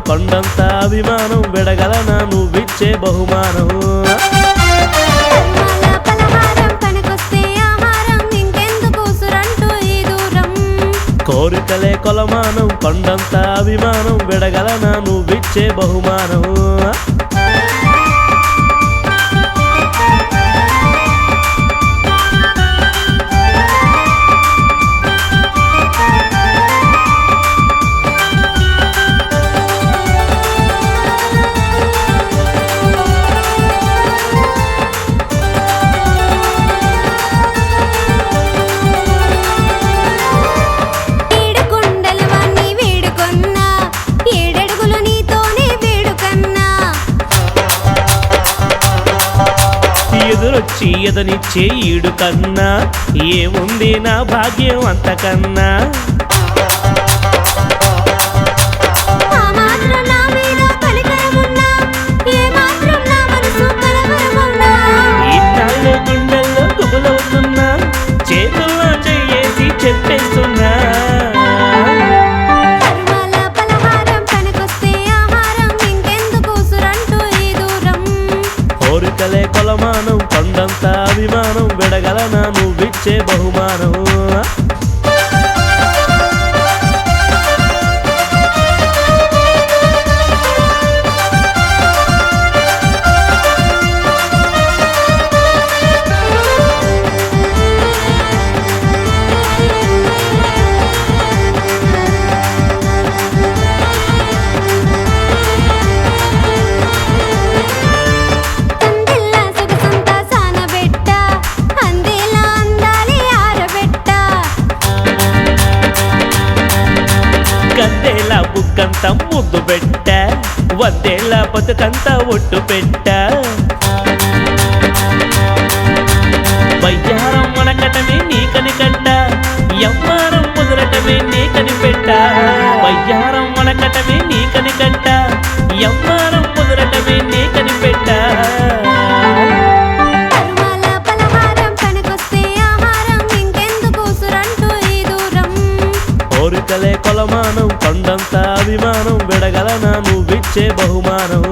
కొండంత అభిమానం విడగలనా నువ్విచ్చే బహుమానం కోరికలే కొలమానం కొండంత అభిమానం విడగలనా నువ్విచ్చే బహుమానం ఎదురొచ్చి ఎదనిచ్చే ఈడు కన్నా ఏముంది నా భాగ్యం అంతకన్నా ఇన్నాళ్ళు గుండెల్లో గుబులవుతున్నా చేతుల్లో చెయ్యేసి చెప్పేస్తున్నా కోరికలే కొలమానం కొండంత అభిమానం విడగలనా నువ్విచ్చే బహుమానం కందేళ్ళ బుక్కంత ముద్దు పెట్ట వందేళ్ళ బతుకంతా ఒట్టు పెట్ట వయ్యారం వనకటమే నీకని కట్ట యమ్మారం ముదరటమే నీకని పెట్ట వయ్యారం వనకటమే నీకని కట్ట యమ్మారం ముదరటమే నీకని పెట్ట కోరికలే కొలమానం కొండంత అభిమానం విడగలనా నువ్విచ్చే బహుమానం